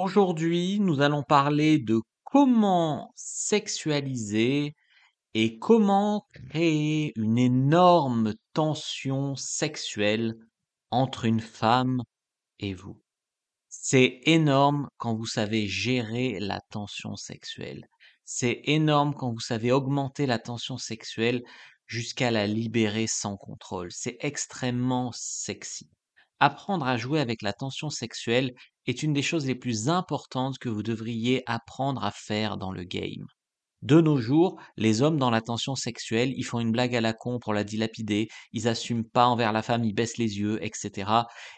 Aujourd'hui, nous allons parler de comment sexualiser et comment créer une énorme tension sexuelle entre une femme et vous. C'est énorme quand vous savez gérer la tension sexuelle. C'est énorme quand vous savez augmenter la tension sexuelle jusqu'à la libérer sans contrôle. C'est extrêmement sexy. Apprendre à jouer avec la tension sexuelle est une des choses les plus importantes que vous devriez apprendre à faire dans le game. De nos jours, les hommes dans la tension sexuelle, ils font une blague à la con pour la dilapider, ils assument pas envers la femme, ils baissent les yeux, etc.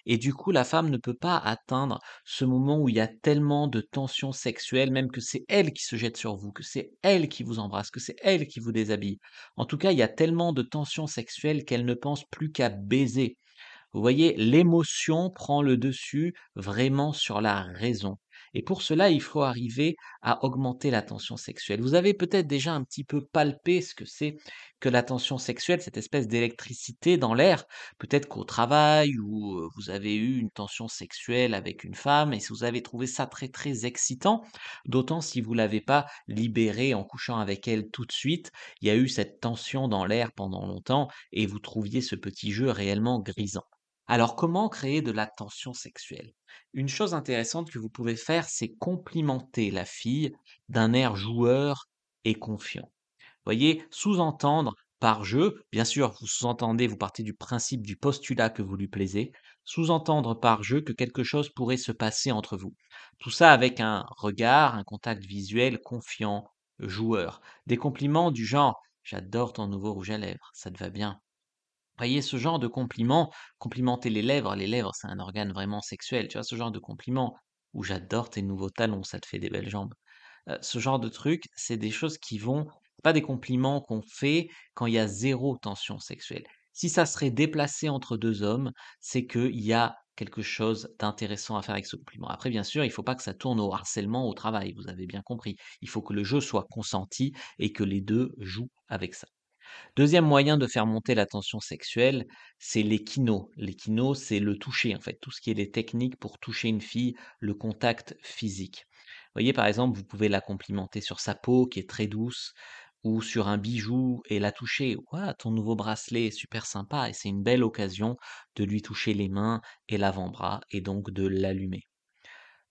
Et du coup, la femme ne peut pas atteindre ce moment où il y a tellement de tension sexuelle, même que c'est elle qui se jette sur vous, que c'est elle qui vous embrasse, que c'est elle qui vous déshabille. En tout cas, il y a tellement de tension sexuelle qu'elle ne pense plus qu'à baiser. Vous voyez, l'émotion prend le dessus vraiment sur la raison. Et pour cela, il faut arriver à augmenter la tension sexuelle. Vous avez peut-être déjà un petit peu palpé ce que c'est que la tension sexuelle, cette espèce d'électricité dans l'air. Peut-être qu'au travail, ou vous avez eu une tension sexuelle avec une femme, et si vous avez trouvé ça très très excitant, d'autant si vous l'avez pas libéré en couchant avec elle tout de suite, il y a eu cette tension dans l'air pendant longtemps, et vous trouviez ce petit jeu réellement grisant. Alors, comment créer de la tension sexuelle? Une chose intéressante que vous pouvez faire, c'est complimenter la fille d'un air joueur et confiant. Voyez, sous-entendre par jeu, bien sûr, vous sous-entendez, vous partez du principe du postulat que vous lui plaisez, sous-entendre par jeu que quelque chose pourrait se passer entre vous. Tout ça avec un regard, un contact visuel confiant, joueur. Des compliments du genre: j'adore ton nouveau rouge à lèvres, ça te va bien. Voyez, ce genre de compliments, complimenter les lèvres, c'est un organe vraiment sexuel, tu vois? Ce genre de compliments, ou «J'adore tes nouveaux talons, ça te fait des belles jambes». Ce genre de trucs, c'est des choses qui vont c'est pas des compliments qu'on fait quand il y a zéro tension sexuelle. Si ça serait déplacé entre 2 hommes, c'est qu'il y a quelque chose d'intéressant à faire avec ce compliment. Après, bien sûr, il faut pas que ça tourne au harcèlement au travail, vous avez bien compris. Il faut que le jeu soit consenti et que les 2 jouent avec ça. Deuxième moyen de faire monter la tension sexuelle, c'est l'échino. L'échino, c'est le toucher, en fait, tout ce qui est les techniques pour toucher une fille, le contact physique. Vous voyez, par exemple, vous pouvez la complimenter sur sa peau qui est très douce, ou sur un bijou et la toucher. Ouah, ton nouveau bracelet est super sympa, et c'est une belle occasion de lui toucher les mains et l'avant-bras, et donc de l'allumer.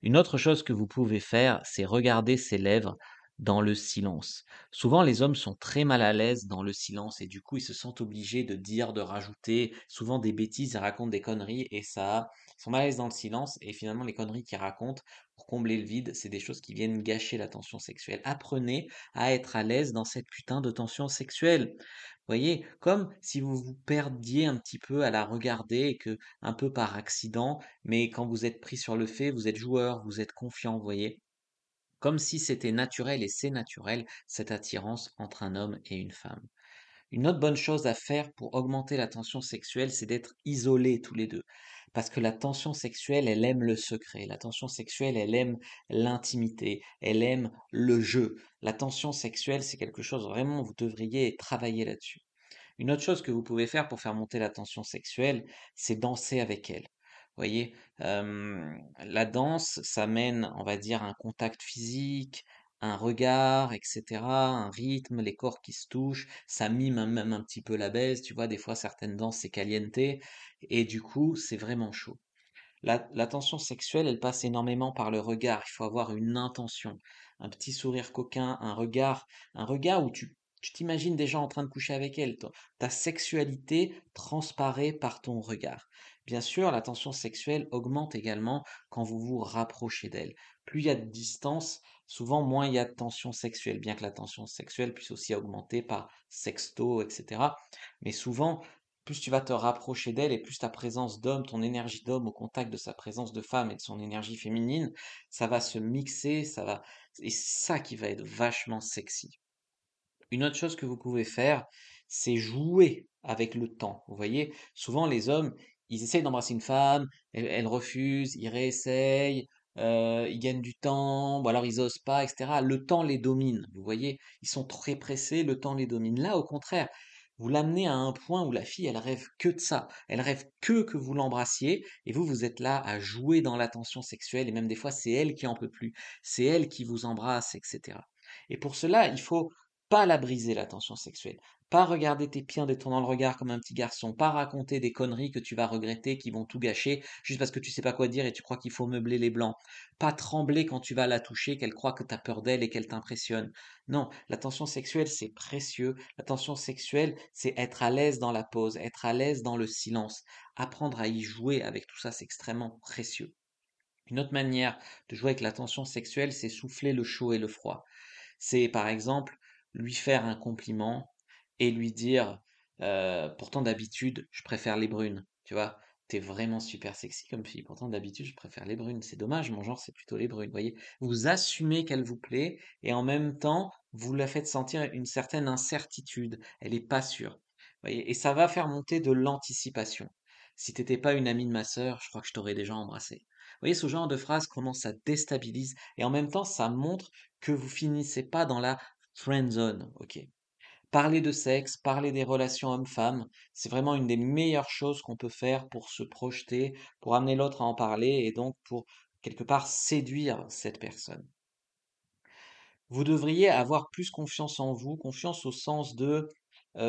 Une autre chose que vous pouvez faire, c'est regarder ses lèvres dans le silence. Souvent, les hommes sont très mal à l'aise dans le silence et du coup, ils se sentent obligés de dire, de rajouter souvent des bêtises, ils racontent des conneries et ça, ils sont mal à l'aise dans le silence et finalement, les conneries qu'ils racontent pour combler le vide, c'est des choses qui viennent gâcher la tension sexuelle. Apprenez à être à l'aise dans cette putain de tension sexuelle. Voyez, comme si vous vous perdiez un petit peu à la regarder et que, un peu par accident, mais quand vous êtes pris sur le fait, vous êtes joueur, vous êtes confiant, vous voyez? Comme si c'était naturel et c'est naturel, cette attirance entre un homme et une femme. Une autre bonne chose à faire pour augmenter la tension sexuelle, c'est d'être isolés tous les deux. Parce que la tension sexuelle, elle aime le secret. La tension sexuelle, elle aime l'intimité. Elle aime le jeu. La tension sexuelle, c'est quelque chose vraiment, vous devriez travailler là-dessus. Une autre chose que vous pouvez faire pour faire monter la tension sexuelle, c'est danser avec elle. Vous voyez, la danse, ça mène, on va dire, un contact physique, un regard, etc., un rythme, les corps qui se touchent, ça mime même un petit peu la baise, tu vois, des fois certaines danses c'est caliente, et du coup c'est vraiment chaud. La tension sexuelle, elle passe énormément par le regard. Il faut avoir une intention, un petit sourire coquin, un regard où tu t'imagines déjà en train de coucher avec elle. Ta sexualité transparaît par ton regard. Bien sûr, la tension sexuelle augmente également quand vous vous rapprochez d'elle. Plus il y a de distance, souvent moins il y a de tension sexuelle, bien que la tension sexuelle puisse aussi augmenter par sexto, etc. Mais souvent, plus tu vas te rapprocher d'elle et plus ta présence d'homme, ton énergie d'homme au contact de sa présence de femme et de son énergie féminine, ça va se mixer, et c'est ça qui va être vachement sexy. Une autre chose que vous pouvez faire, c'est jouer avec le temps. Vous voyez, souvent les hommes, ils essayent d'embrasser une femme, elle refuse, ils réessayent, ils gagnent du temps, ou alors ils osent pas, etc. Le temps les domine. Vous voyez, ils sont très pressés, le temps les domine. Là, au contraire, Vous l'amenez à un point où la fille, elle rêve que de ça. Elle rêve que vous l'embrassiez et vous êtes là à jouer dans l'attention sexuelle et même des fois, c'est elle qui en peut plus. C'est elle qui vous embrasse, etc. Et pour cela, il faut pas la briser, l'attention sexuelle. Pas regarder tes pieds en détournant le regard comme un petit garçon. Pas raconter des conneries que tu vas regretter, qui vont tout gâcher, juste parce que tu sais pas quoi dire et tu crois qu'il faut meubler les blancs. Pas trembler quand tu vas la toucher, qu'elle croit que tu as peur d'elle et qu'elle t'impressionne. Non, l'attention sexuelle, c'est précieux. L'attention sexuelle, c'est être à l'aise dans la pause, être à l'aise dans le silence. Apprendre à y jouer avec tout ça, c'est extrêmement précieux. Une autre manière de jouer avec l'attention sexuelle, c'est souffler le chaud et le froid. C'est par exemple lui faire un compliment et lui dire pourtant d'habitude je préfère les brunes, tu vois. T'es vraiment super sexy comme fille. Pourtant d'habitude je préfère les brunes. C'est dommage, mon genre c'est plutôt les brunes. Vous voyez, vous assumez qu'elle vous plaît et en même temps vous la faites sentir une certaine incertitude. Elle est pas sûre. Vous voyez, et ça va faire monter de l'anticipation. Si t'étais pas une amie de ma sœur, je crois que je t'aurais déjà embrassé. Vous voyez, ce genre de phrase, comment ça déstabilise et en même temps ça montre que vous finissez pas dans la friend zone, ok. Parler de sexe, parler des relations hommes-femmes, c'est vraiment une des meilleures choses qu'on peut faire pour se projeter, pour amener l'autre à en parler et donc pour quelque part séduire cette personne. Vous devriez avoir plus confiance en vous, confiance au sens de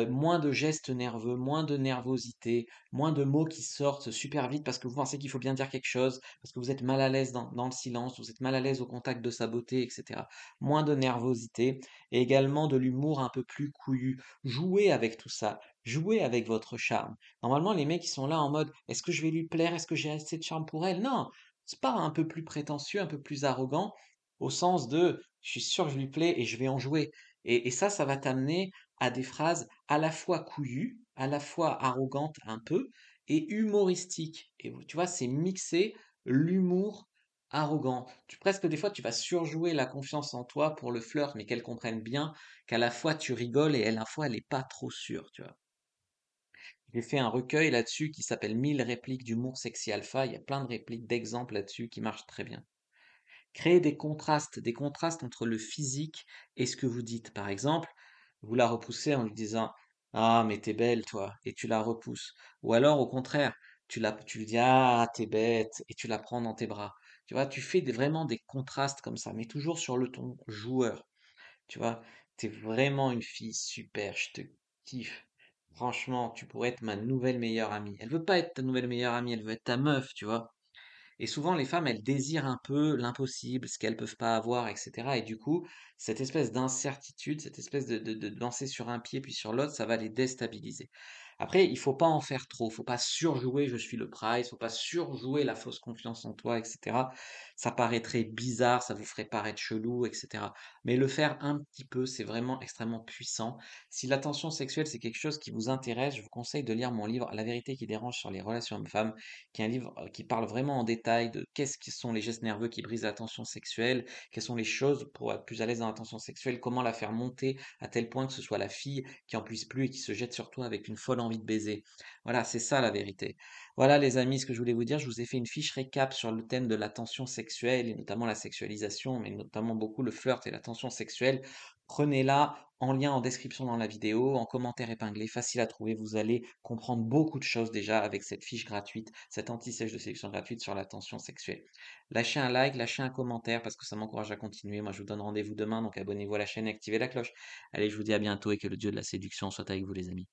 moins de gestes nerveux, moins de nervosité, moins de mots qui sortent super vite parce que vous pensez qu'il faut bien dire quelque chose, parce que vous êtes mal à l'aise dans le silence, vous êtes mal à l'aise au contact de sa beauté, etc. Moins de nervosité et également de l'humour un peu plus couillu. Jouez avec tout ça, jouez avec votre charme. Normalement, les mecs qui sont là en mode est-ce que je vais lui plaire, est-ce que j'ai assez de charme pour elle? Non, c'est pas un peu plus prétentieux, un peu plus arrogant au sens de je suis sûr que je lui plais et je vais en jouer. Et ça va t'amener à des phrases à la fois couillues, à la fois arrogantes un peu, et humoristiques. Et tu vois, c'est mixer l'humour arrogant. Presque des fois, tu vas surjouer la confiance en toi pour le flirt, mais qu'elle comprenne bien qu'à la fois tu rigoles et à la fois elle n'est pas trop sûre, tu vois. J'ai fait un recueil là-dessus qui s'appelle 1000 répliques d'humour sexy alpha. Il y a plein de répliques, d'exemples là-dessus qui marchent très bien. Créer des contrastes entre le physique et ce que vous dites. Par exemple, vous la repoussez en lui disant ah, mais t'es belle, toi, et tu la repousses. Ou alors, au contraire, tu lui dis ah, t'es bête, et tu la prends dans tes bras. Tu vois, tu fais vraiment des contrastes comme ça, mais toujours sur le ton joueur. Tu vois, t'es vraiment une fille super, je te kiffe. Franchement, tu pourrais être ma nouvelle meilleure amie. Elle veut pas être ta nouvelle meilleure amie, elle veut être ta meuf, tu vois. Et souvent, les femmes, elles désirent un peu l'impossible, ce qu'elles peuvent pas avoir, etc. Et du coup, cette espèce d'incertitude, cette espèce de danser sur un pied puis sur l'autre, ça va les déstabiliser. Après, il faut pas en faire trop, faut pas surjouer je suis le prize, faut pas surjouer la fausse confiance en toi, etc. Ça paraîtrait bizarre, ça vous ferait paraître chelou, etc. Mais le faire un petit peu, c'est vraiment extrêmement puissant. Si l'attention sexuelle, c'est quelque chose qui vous intéresse, je vous conseille de lire mon livre La vérité qui dérange sur les relations hommes-femmes qui est un livre qui parle vraiment en détail de qu'est-ce qui sont les gestes nerveux qui brisent l'attention sexuelle, quelles sont les choses pour être plus à l'aise dans l'attention sexuelle, comment la faire monter à tel point que ce soit la fille qui en puisse plus et qui se jette sur toi avec une folle envie de baiser. Voilà, c'est ça la vérité. Voilà les amis, ce que je voulais vous dire, je vous ai fait une fiche récap sur le thème de l'attention sexuelle et notamment la sexualisation, mais notamment beaucoup le flirt et l'attention sexuelle. Prenez-la en lien en description dans la vidéo, en commentaire épinglé, facile à trouver. Vous allez comprendre beaucoup de choses déjà avec cette fiche gratuite, cette anti-sèche de sélection gratuite sur l'attention sexuelle. Lâchez un like, lâchez un commentaire parce que ça m'encourage à continuer. Moi, je vous donne rendez-vous demain, donc abonnez-vous à la chaîne et activez la cloche. Allez, je vous dis à bientôt et que le dieu de la séduction soit avec vous, les amis.